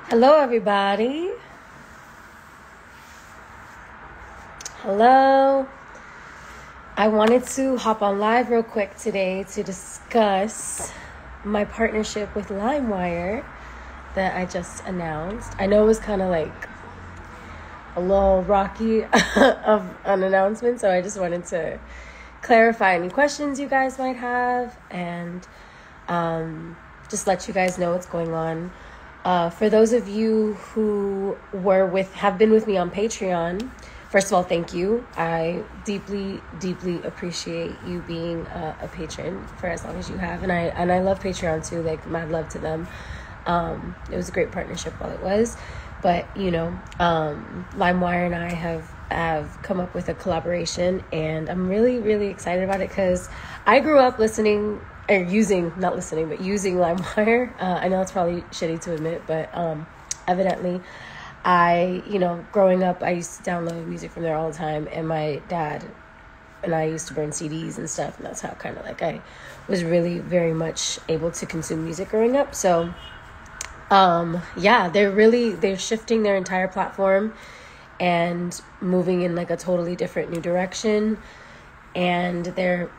Hello, everybody. Hello. I wanted to hop on live real quick today to discuss my partnership with LimeWire that I just announced. I know it was kind of like a little rocky of an announcement, so I just wanted to clarify any questions you guys might have and just let you guys know what's going on. For those of you who have been with me on Patreon, first of all, thank you. I deeply, deeply appreciate you being a patron for as long as you have, and I love Patreon too. Like, mad love to them. It was a great partnership while it was, but LimeWire and I have come up with a collaboration, and I'm really, really excited about it because I grew up using LimeWire. I know it's probably shitty to admit, but evidently growing up, I used to download music from there all the time, and my dad and I used to burn CDs and stuff, and that's how kind of like I was really very much able to consume music growing up. So they're shifting their entire platform and moving in like a totally different new direction. And they're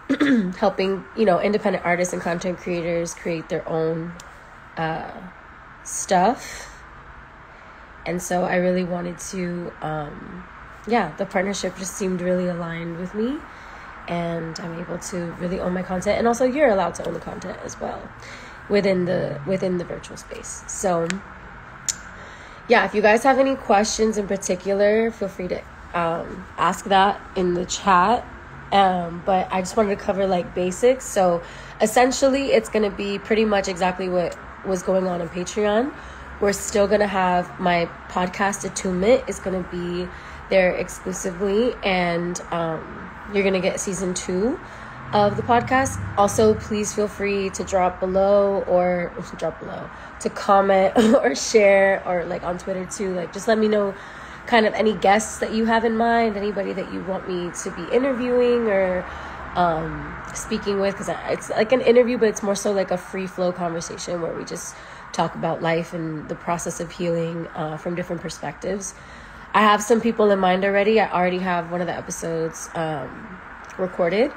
helping, independent artists and content creators create their own stuff. And so I really wanted to, the partnership just seemed really aligned with me. And I'm able to really own my content. And also you're allowed to own the content as well within the virtual space. So, if you guys have any questions in particular, feel free to ask that in the chat. But I just wanted to cover like basics. So essentially it's going to be pretty much exactly what was going on Patreon. We're still going to have my podcast Attunement is going to be there exclusively. And, you're going to get season 2 of the podcast. Also, please feel free to to comment or share, or like on Twitter too. Like, just let me know kind of any guests that you have in mind, anybody that you want me to be interviewing or speaking with, because it's like an interview, but it's more so like a free flow conversation where we just talk about life and the process of healing from different perspectives. I have some people in mind already. I already have one of the episodes recorded,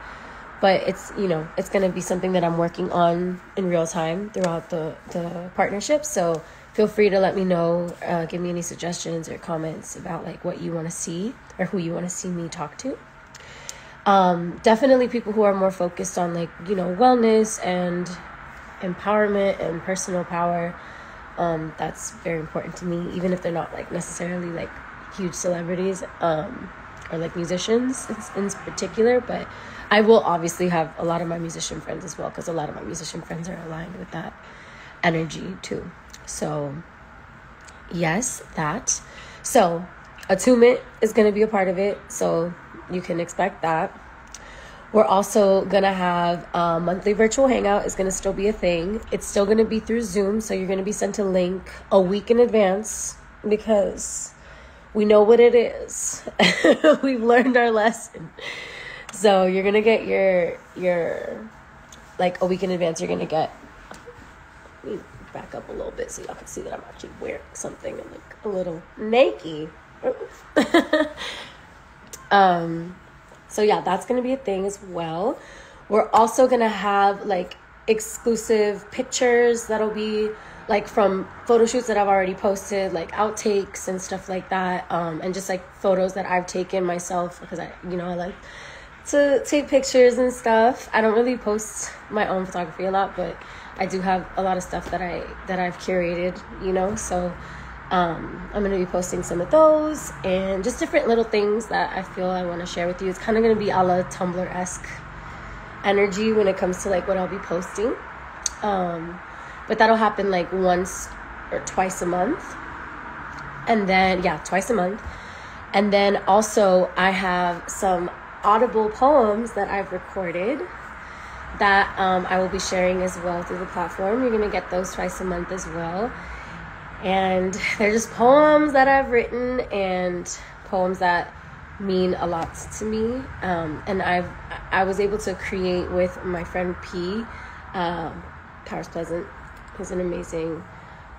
but it's it's going to be something that I'm working on in real time throughout the partnership. So feel free to let me know, give me any suggestions or comments about like what you want to see or who you want to see me talk to. Definitely people who are more focused on like, wellness and empowerment and personal power. That's very important to me, even if they're not like necessarily like huge celebrities or like musicians in particular. But I will obviously have a lot of my musician friends as well, because a lot of my musician friends are aligned with that energy too. So, yes, that. So, Attunement is going to be a part of it, so you can expect that. We're also going to have a monthly virtual hangout. Is going to still be a thing. It's still going to be through Zoom, so you're going to be sent a link a week in advance, because we know what it is. We've learned our lesson. So, you're going to get your like a week in advance, you're going to get... back up a little bit so y'all can see that I'm actually wearing something and like a little naked. That's gonna be a thing as well. We're also gonna have like exclusive pictures that'll be like from photo shoots that I've already posted, like outtakes and stuff like that, and just like photos that I've taken myself, because I like to take pictures and stuff. I don't really post my own photography a lot, but I do have a lot of stuff that I've curated, so I'm going to be posting some of those and just different little things that I feel I want to share with you. It's kind of going to be a la Tumblr-esque energy when it comes to like what I'll be posting. But that'll happen like once or twice a month. And then, twice a month. And then also I have some audible poems that I've recorded that I will be sharing as well through the platform. You're going to get those twice a month as well. And they're just poems that I've written and poems that mean a lot to me. And I was able to create with my friend P. Powers Pleasant. He's an amazing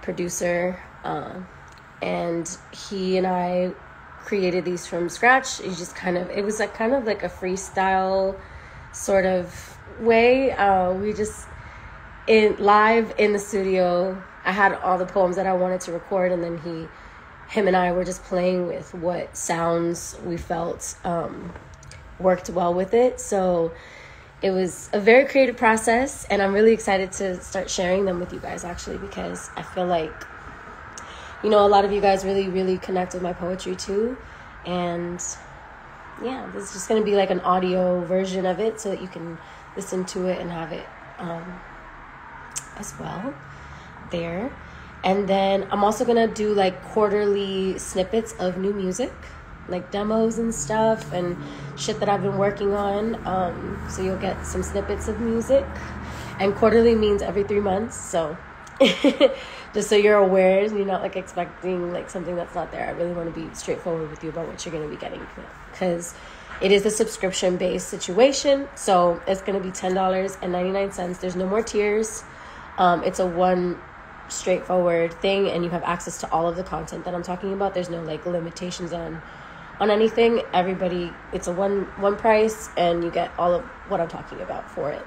producer, And he and I created these from scratch. It was like kind of like a freestyle sort of way. We just live in the studio. I had all the poems that I wanted to record, and then him and I were just playing with what sounds we felt worked well with it. So it was a very creative process, and I'm really excited to start sharing them with you guys, actually, because I feel like, a lot of you guys really, really connect with my poetry too. And yeah, this is just going to be like an audio version of it so that you can listen to it and have it as well there. And then I'm also going to do like quarterly snippets of new music, like demos and stuff and shit that I've been working on. So you'll get some snippets of music. And quarterly means every 3 months. So just so you're aware and you're not like expecting like something that's not there. I really want to be straightforward with you about what you're going to be getting, because it is a subscription based situation. So it's going to be $10.99. There's no more tiers. It's a one straightforward thing, and you have access to all of the content that I'm talking about. There's no like limitations on anything. Everybody, it's a one price, and you get all of what I'm talking about for it.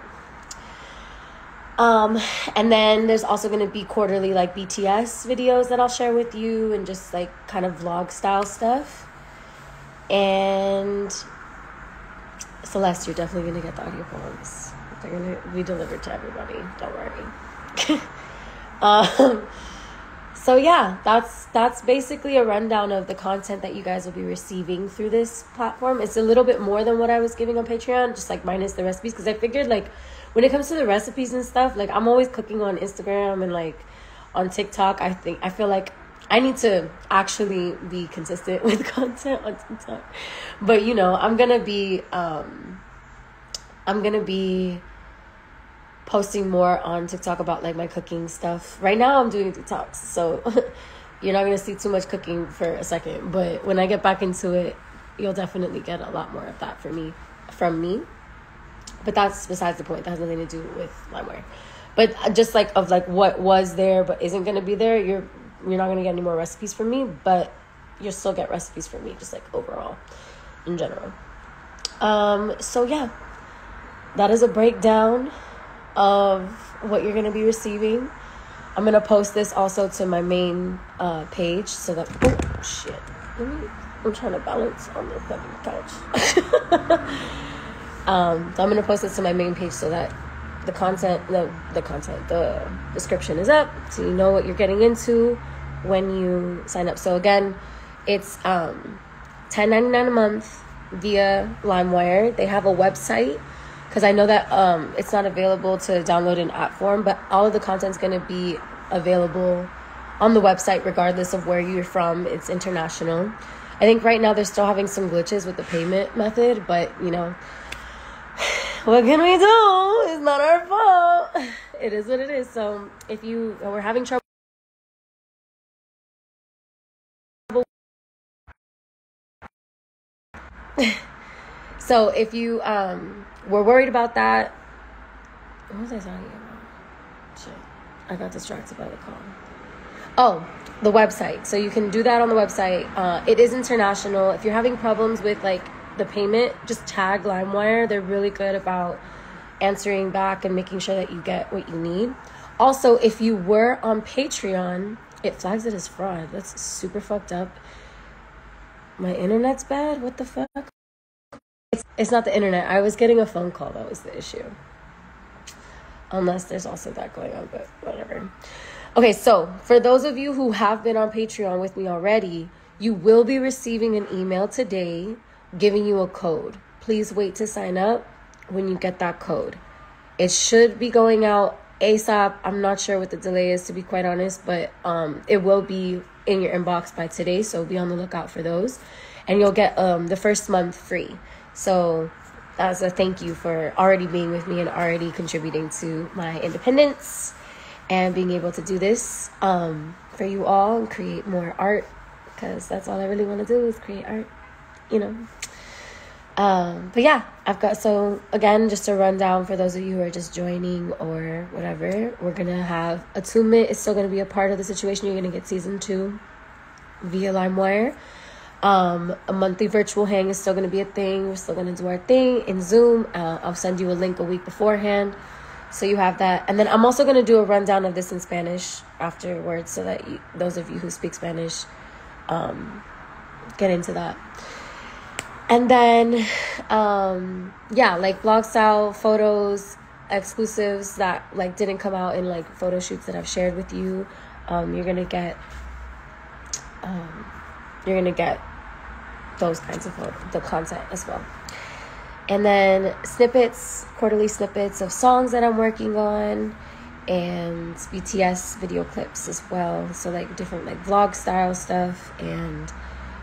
And then there's also going to be quarterly like BTS videos that I'll share with you, and just like kind of vlog style stuff. And Celeste, you're definitely going to get the audio poems. They're going to be delivered to everybody. Don't worry. So yeah, that's basically a rundown of the content that you guys will be receiving through this platform. It's a little bit more than what I was giving on Patreon, just like minus the recipes, because I figured like when it comes to the recipes and stuff, like I'm always cooking on Instagram and like on TikTok. I feel like I need to actually be consistent with content on TikTok. But I'm gonna be posting more on TikTok about like my cooking stuff. Right now I'm doing TikToks, so you're not gonna see too much cooking for a second, but when I get back into it, you'll definitely get a lot more of that from me. But that's besides the point. That has nothing to do with LimeWire. But just like of like what was there but isn't gonna be there, you're not gonna get any more recipes from me, but you'll still get recipes from me, just like overall in general. So yeah, that is a breakdown of what you're going to be receiving. I'm going to post this also to my main page so that... Oh, shit. I'm trying to balance on the fucking couch. So I'm going to post this to my main page so that the description is up, so you know what you're getting into when you sign up. So again, it's $10.99 a month via LimeWire. They have a website, because I know that it's not available to download in app form, but all of the content's going to be available on the website regardless of where you're from. It's international. I think right now they're still having some glitches with the payment method, but what can we do? It's not our fault. It is what it is. So if you were having trouble, so if you were worried about that, what was I talking about? Shit, I got distracted by the call. Oh, the website. So you can do that on the website. It is international. If you're having problems with like the payment, just tag LimeWire. They're really good about answering back and making sure that you get what you need. Also, if you were on Patreon, it flags it as fraud. That's super fucked up. My internet's bad? What the fuck? It's not the internet. I was getting a phone call. That was the issue. Unless there's also that going on, but whatever. Okay, so for those of you who have been on Patreon with me already, you will be receiving an email today giving you a code. Please wait to sign up when you get that code. It should be going out ASAP. I'm not sure what the delay is, to be quite honest, but it will be in your inbox by today, so be on the lookout for those. And you'll get the first month free. So as a thank you for already being with me and already contributing to my independence and being able to do this for you all and create more art, because that's all I really want to do is create art, But yeah, so again, just a rundown for those of you who are just joining or whatever. We're going to have Attunement is still going to be a part of the situation. You're going to get season 2 via LimeWire. A monthly virtual hang is still going to be a thing. We're still going to do our thing in Zoom. I'll send you a link a week beforehand, so you have that. And then I'm also going to do a rundown of this in Spanish afterwards, so that those of you who speak Spanish get into that. And then like blog style photos, exclusives that like didn't come out in like photo shoots that I've shared with you. You're gonna get those kinds of the content as well. And then quarterly snippets of songs that I'm working on, and BTS video clips as well. So like different like vlog style stuff and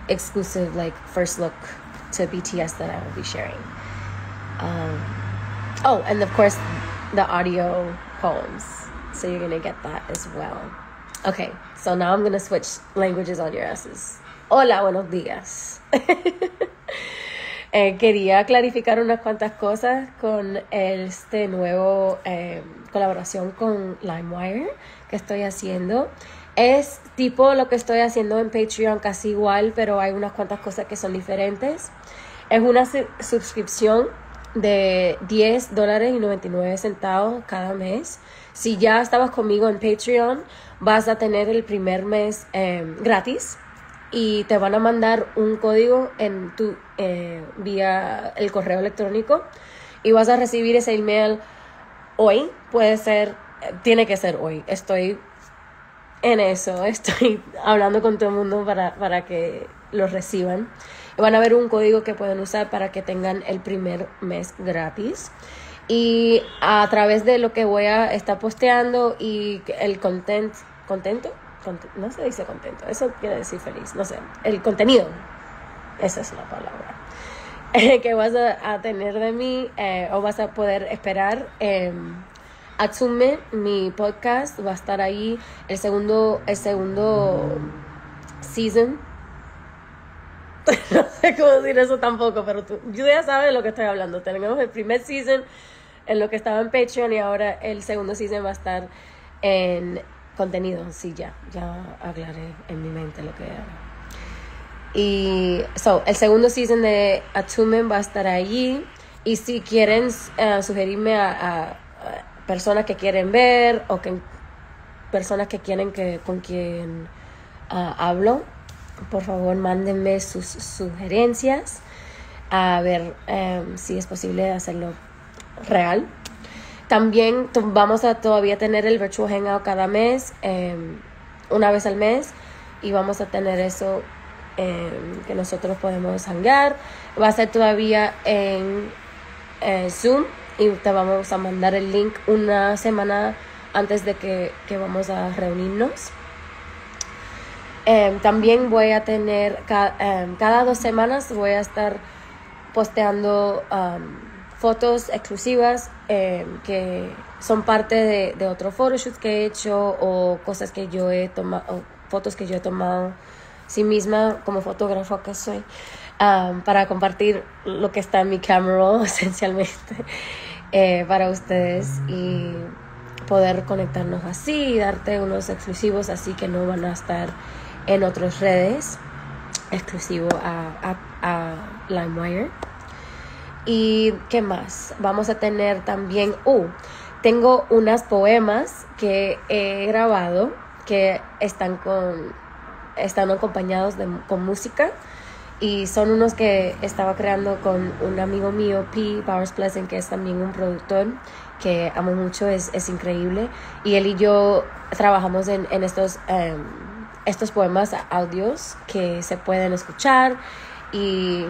exclusive like first look to BTS that I will be sharing. And of course the audio poems. So you're gonna get that as well. Okay, so now I'm gonna switch languages on your asses. Hola, buenos días. Quería clarificar unas cuantas cosas con este nuevo colaboración con LimeWire que estoy haciendo. Es tipo lo que estoy haciendo en Patreon, casi igual, pero hay unas cuantas cosas que son diferentes. Es una suscripción de $10.99 cada mes. Si ya estabas conmigo en Patreon, vas a tener el primer mes gratis, y te van a mandar un código en tu vía el correo electrónico, y vas a recibir ese email hoy. Tiene que ser hoy. Estoy en eso, estoy hablando con todo el mundo para que los reciban. Y van a ver un código que pueden usar para que tengan el primer mes gratis. Y a través de lo que voy a estar posteando y el no se dice contento, eso quiere decir feliz, no sé, el contenido, esa es la palabra, que vas a tener de mí, o vas a poder esperar. Atsume, mi podcast, va a estar ahí, el segundo season. No sé cómo decir eso tampoco, pero yo ya sabes de lo que estoy hablando. Tenemos el primer season en lo que estaba en Patreon, y ahora el segundo season va a estar en contenido. Sí, ya aclaré en mi mente lo que era. Y el segundo season de Attunement va a estar allí. Y si quieren sugerirme a personas que quieren ver, o personas que quieren con quien hablo, por favor mándenme sus sugerencias, a ver si es posible hacerlo real. También vamos a todavía tener el virtual hangout cada mes, una vez al mes, y vamos a tener eso que nosotros podemos hangar. Va a ser todavía en Zoom, y te vamos a mandar el link una semana antes de que vamos a reunirnos. También voy a tener cada 2 semanas voy a estar posteando fotos exclusivas que son parte de otros photoshoots que he hecho, o cosas que yo he tomado, o fotos que yo he tomado sí misma como fotógrafo que soy, para compartir lo que está en mi camera roll esencialmente, para ustedes, y poder conectarnos así y darte unos exclusivos así que no van a estar en otras redes, exclusivo a LimeWire. ¿Y qué más? Vamos a tener también tengo unas poemas que he grabado que están acompañados con música, y son unos que estaba creando con un amigo mío, P. Powers Pleasant, que es también un productor que amo mucho, es increíble, y él y yo trabajamos en estos poemas audios que se pueden escuchar, y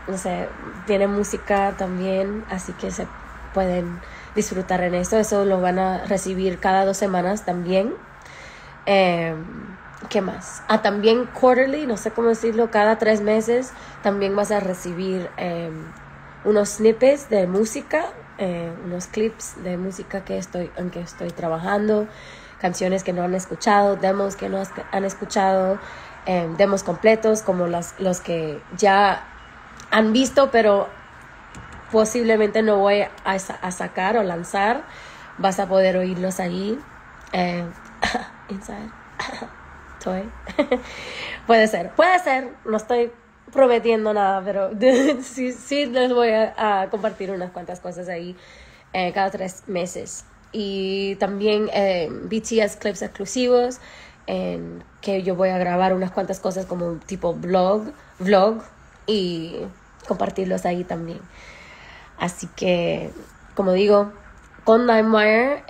no sé, tiene música también, así que se pueden disfrutar en eso lo van a recibir cada 2 semanas también. ¿Qué más? También quarterly, no sé cómo decirlo, cada 3 meses también vas a recibir unos snippets de música, unos clips de música en que estoy trabajando, canciones que no han escuchado, demos que no han escuchado, demos completos como los que ya han visto, pero posiblemente no voy a sacar o lanzar. Vas a poder oírlos ahí. Inside. Toy. Puede ser. No estoy prometiendo nada, pero sí les voy a compartir unas cuantas cosas ahí cada 3 meses. Y también BTS clips exclusivos, que yo voy a grabar unas cuantas cosas como tipo vlog y compartirlos ahí también. Así que, como digo, con LimeWire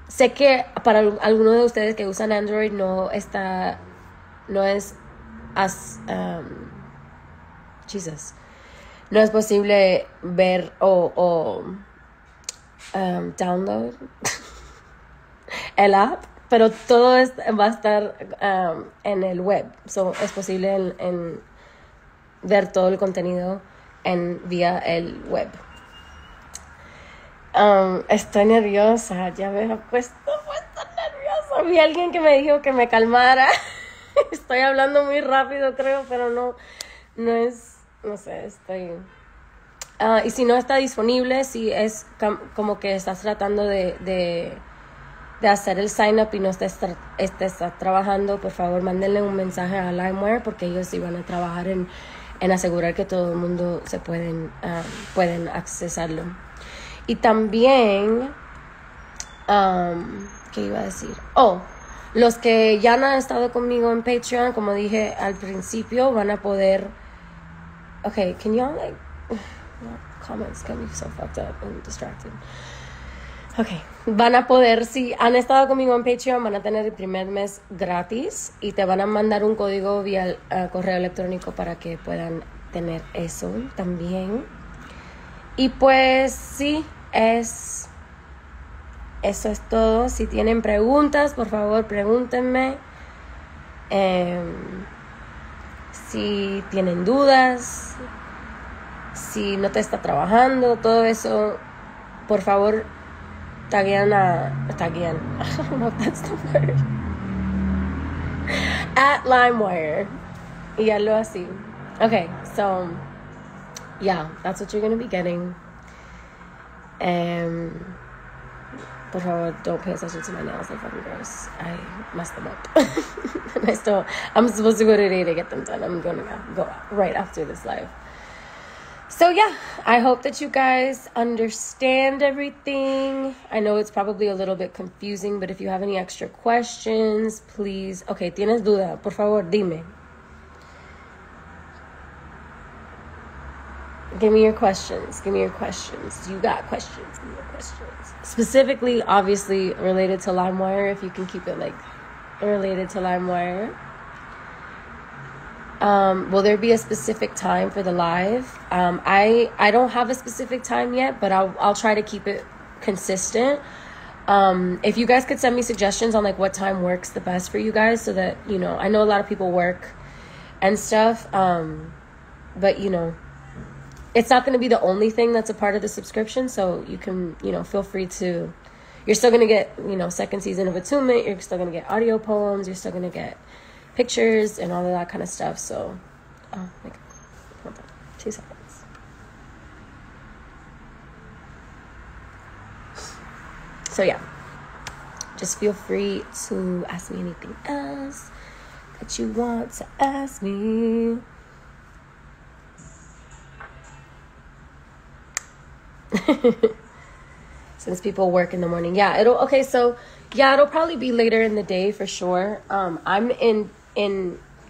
sé que para algunos de ustedes que usan Android no es no es posible ver o download el app, pero todo va a estar en el web. So, es posible en ver todo el contenido vía el web. Estoy nerviosa, ya me he puesto nerviosa. Vi a alguien que me dijo que me calmara. Estoy hablando muy rápido, creo, pero no sé, estoy... y si no está disponible, si es como que estás tratando de hacer el sign up y no estás trabajando, por favor, mándenle un mensaje a LimeWire, porque ellos sí van a trabajar en asegurar que todo el mundo pueden accesarlo. Y también, ¿qué iba a decir? Los que ya no han estado conmigo en Patreon, como dije al principio, van a poder... Okay, can y'all comments can be so fucked up and distracted. Okay, van a poder, si han estado conmigo en Patreon, van a tener el primer mes gratis y te van a mandar un código vía correo electrónico para que puedan tener eso también. Y pues sí, eso es todo. Si tienen preguntas, por favor, pregúntenme. Si tienen dudas, si no te está trabajando, todo eso, por favor, taguean. No, that's the word. At LimeWire. Y algo así. Okay, so, yeah, that's what you're going to be getting. Por favor, don't pay attention to my nails. They're fucking gross. I messed them up. I'm supposed to go today to get them done. I'm going to go right after this live. So yeah, I hope that you guys understand everything. I know it's probably a little bit confusing, but if you have any extra questions, please. Okay, ¿tienes duda? Por favor, dime. Give me your questions. You got questions. Give me your questions. Specifically, obviously, related to LimeWire, if you can keep it, related to LimeWire. Will there be a specific time for the live? I don't have a specific time yet, but I'll try to keep it consistent. If you guys could send me suggestions on, what time works the best for you guys, so that, I know a lot of people work and stuff, but, it's not going to be the only thing that's a part of the subscription, so you can, feel free to... You're still going to get, second season of Attunement. You're still going to get audio poems. You're still going to get pictures and all of that kind of stuff. So, hold on. 2 seconds. So, yeah. Just feel free to ask me anything else that you want to ask me. Since people work in the morning. It'll probably be later in the day for sure. I'm in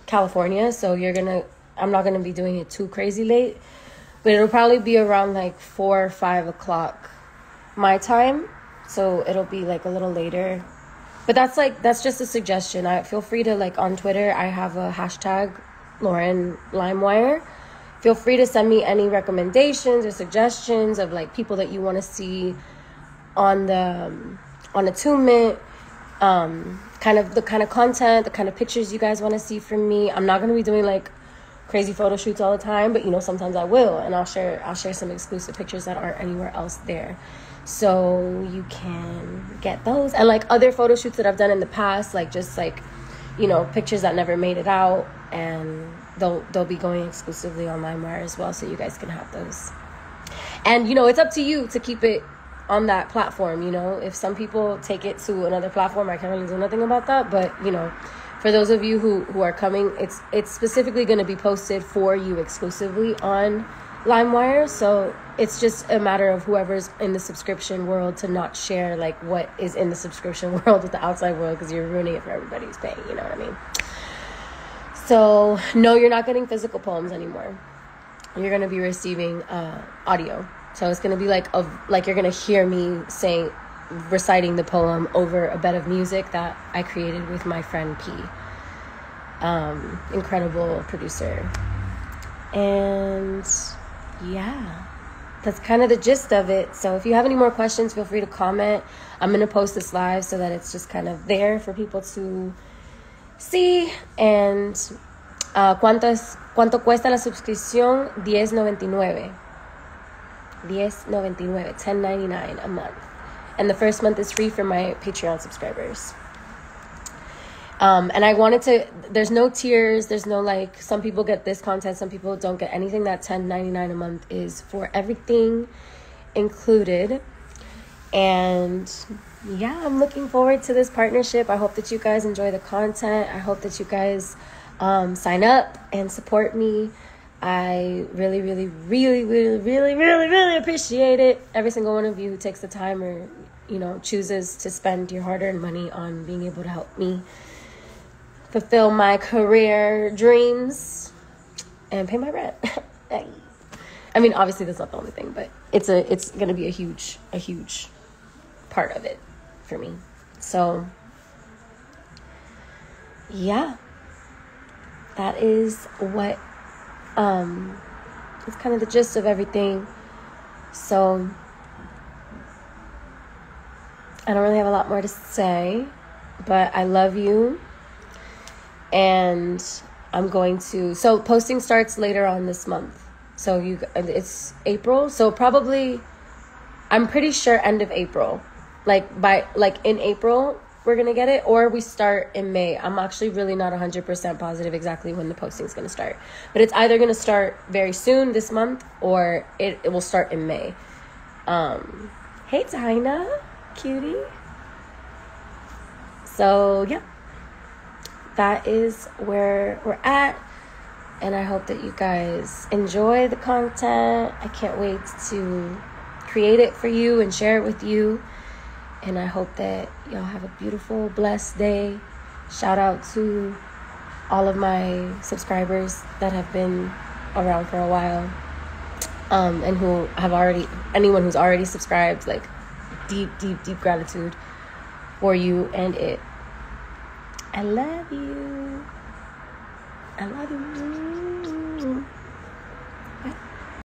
California, so I'm not gonna be doing it too crazy late, but it'll probably be around 4 or 5 o'clock my time, so it'll be a little later. But that's just a suggestion. Feel free to on Twitter, I have a hashtag Lauren LimeWire. Feel free to send me any recommendations or suggestions of people that you want to see on Attunement, the kind of content, the kind of pictures you guys want to see from me. I'm not going to be doing crazy photo shoots all the time, but sometimes I will, and I'll share some exclusive pictures that aren't anywhere else there, so you can get those. And other photo shoots that I've done in the past, pictures that never made it out, and they'll be going exclusively on LimeWire as well, so you guys can have those. And, you know, it's up to you to keep it on that platform, you know. If some people take it to another platform, I can't really do nothing about that. But, you know, for those of you who are coming, it's specifically going to be posted for you exclusively on LimeWire. So it's just a matter of whoever's in the subscription world to not share, like, what is in the subscription world with the outside world, because you're ruining it for everybody who's paying, you know what I mean? So, no, you're not getting physical poems anymore. You're going to be receiving audio. So it's going to be like you're going to hear me reciting the poem over a bed of music that I created with my friend P. Incredible producer. And yeah, that's kind of the gist of it. So if you have any more questions, feel free to comment. I'm going to post this live so that it's just kind of there for people to see. And ¿cuánto cuesta la suscripción? $10.99. $10.99 a month. And the first month is free for my Patreon subscribers. And I wanted to, there's no tiers, there's no, like, some people get this content, some people don't get anything. That $10.99 a month is for everything included. And yeah, I'm looking forward to this partnership. I hope that you guys enjoy the content. I hope that you guys sign up and support me. I really, really, really, really, really, really, really appreciate it. Every single one of you who takes the time or, you know, chooses to spend your hard-earned money on being able to help me fulfill my career dreams and pay my rent. I mean, obviously that's not the only thing, but it's going to be a huge part of it for me. So yeah, that is what it's kind of the gist of everything. So I don't really have a lot more to say, but I love you. And I'm going to, so posting starts later on this month. So it's April. So probably, I'm pretty sure end of April, in April, we're going to get it, or we start in May. I'm actually really not 100% positive exactly when the posting is going to start, but it's either going to start very soon this month, or it will start in May. Hey, Dinah, cutie. So yeah, that is where we're at. And I hope that you guys enjoy the content. I can't wait to create it for you and share it with you. And I hope that y'all have a beautiful, blessed day. Shout out to all of my subscribers that have been around for a while. And who have anyone who's already subscribed, like, deep, deep, deep gratitude for you and it. I love you. I love you.